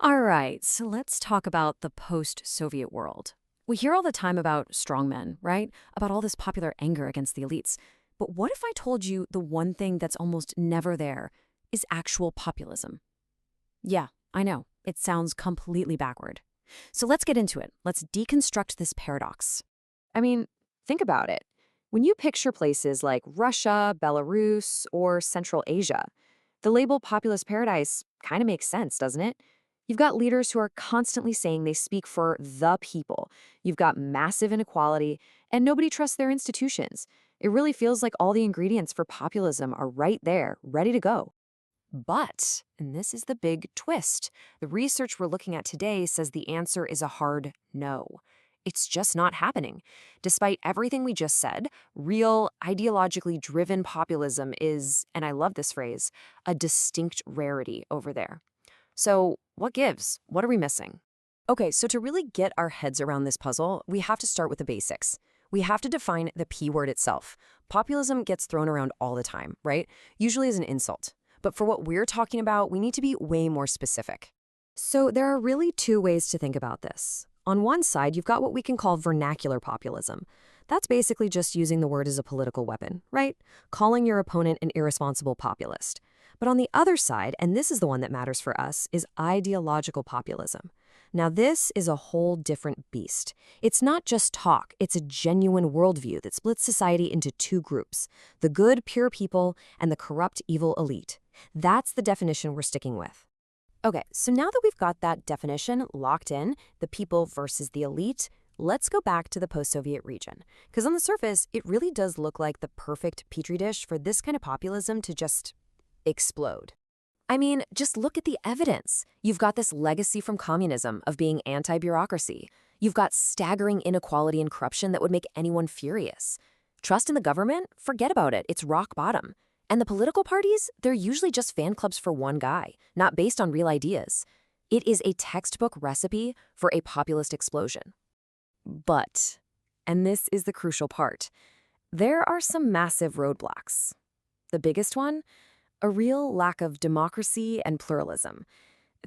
All right, so let's talk about the post-Soviet world. We hear all the time about strongmen, right? About all this popular anger against the elites. But what if I told you the one thing that's almost never there is actual populism? Yeah, I know. It sounds completely backward. So let's get into it. Let's deconstruct this paradox. I mean, think about it. When you picture places like Russia, Belarus, or Central Asia, the label populist paradise kind of makes sense, doesn't it? You've got leaders who are constantly saying they speak for the people. You've got massive inequality, and nobody trusts their institutions. It really feels like all the ingredients for populism are right there, ready to go. But, and this is the big twist, the research we're looking at today says the answer is a hard no. It's just not happening. Despite everything we just said, real, ideologically driven populism is, and I love this phrase, a distinct rarity over there. So, what gives? What are we missing? Okay, so to really get our heads around this puzzle, we have to start with the basics. We have to define the P word itself. Populism gets thrown around all the time, right? Usually as an insult. But for what we're talking about, we need to be way more specific. So there are really two ways to think about this. On one side, you've got what we can call vernacular populism. That's basically just using the word as a political weapon, right? Calling your opponent an irresponsible populist. But on the other side, and this is the one that matters for us, is ideological populism. Now, this is a whole different beast. It's not just talk, it's a genuine worldview that splits society into two groups, the good, pure people and the corrupt, evil elite. That's the definition we're sticking with. Okay, so now that we've got that definition locked in, the people versus the elite, let's go back to the post-Soviet region. Because on the surface, it really does look like the perfect petri dish for this kind of populism to just explode. I mean, just look at the evidence. You've got this legacy from communism of being anti-bureaucracy. You've got staggering inequality and corruption that would make anyone furious. Trust in the government? Forget about it. It's rock bottom. And the political parties? They're usually just fan clubs for one guy, not based on real ideas. It is a textbook recipe for a populist explosion. But, and this is the crucial part, there are some massive roadblocks. The biggest one? A real lack of democracy and pluralism.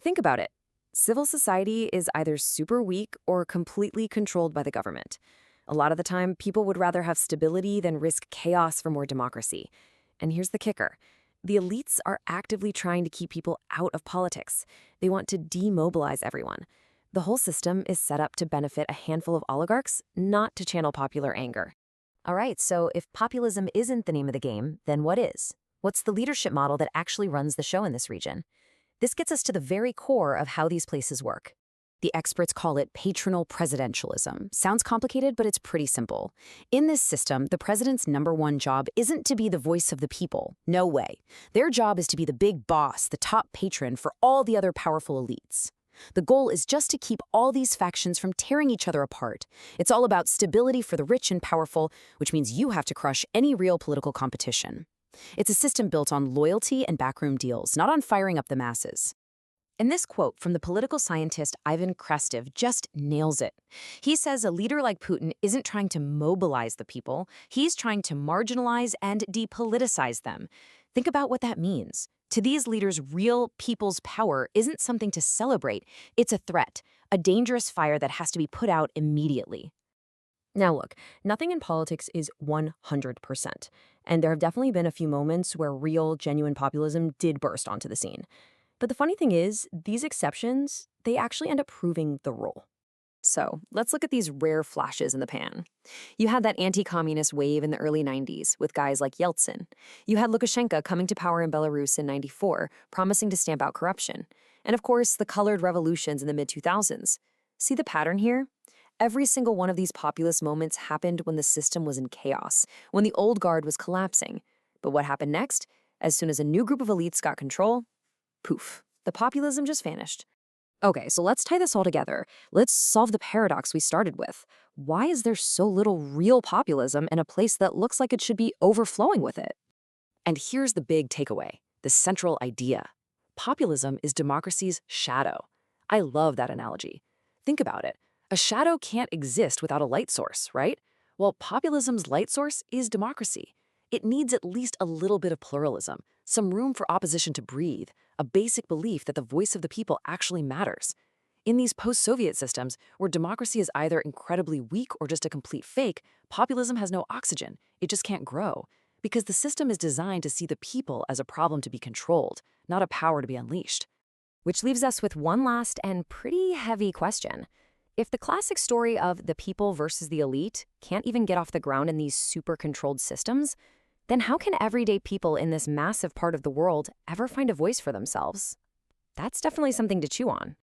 Think about it. Civil society is either super weak or completely controlled by the government. A lot of the time, people would rather have stability than risk chaos for more democracy. And here's the kicker. The elites are actively trying to keep people out of politics. They want to demobilize everyone. The whole system is set up to benefit a handful of oligarchs, not to channel popular anger. All right, so if populism isn't the name of the game, then what is? What's the leadership model that actually runs the show in this region? This gets us to the very core of how these places work. The experts call it patronal presidentialism. Sounds complicated, but it's pretty simple. In this system, the president's number one job isn't to be the voice of the people. No way. Their job is to be the big boss, the top patron for all the other powerful elites. The goal is just to keep all these factions from tearing each other apart. It's all about stability for the rich and powerful, which means you have to crush any real political competition. It's a system built on loyalty and backroom deals, not on firing up the masses. And this quote from the political scientist Ivan Krastev just nails it. He says a leader like Putin isn't trying to mobilize the people, he's trying to marginalize and depoliticize them. Think about what that means. To these leaders, real people's power isn't something to celebrate, it's a threat, a dangerous fire that has to be put out immediately. Now look, nothing in politics is 100%, and there have definitely been a few moments where real, genuine populism did burst onto the scene. But the funny thing is, these exceptions, they actually end up proving the rule. So let's look at these rare flashes in the pan. You had that anti-communist wave in the early 90s with guys like Yeltsin. You had Lukashenko coming to power in Belarus in 94, promising to stamp out corruption. And of course, the colored revolutions in the mid-2000s. See the pattern here? Every single one of these populist moments happened when the system was in chaos, when the old guard was collapsing. But what happened next? As soon as a new group of elites got control, poof, the populism just vanished. Okay, so let's tie this all together. Let's solve the paradox we started with. Why is there so little real populism in a place that looks like it should be overflowing with it? And here's the big takeaway, the central idea. Populism is democracy's shadow. I love that analogy. Think about it. A shadow can't exist without a light source, right? Well, populism's light source is democracy. It needs at least a little bit of pluralism, some room for opposition to breathe, a basic belief that the voice of the people actually matters. In these post-Soviet systems, where democracy is either incredibly weak or just a complete fake, populism has no oxygen. It just can't grow. Because the system is designed to see the people as a problem to be controlled, not a power to be unleashed. Which leaves us with one last and pretty heavy question. If the classic story of the people versus the elite can't even get off the ground in these super-controlled systems, then how can everyday people in this massive part of the world ever find a voice for themselves? That's definitely something to chew on.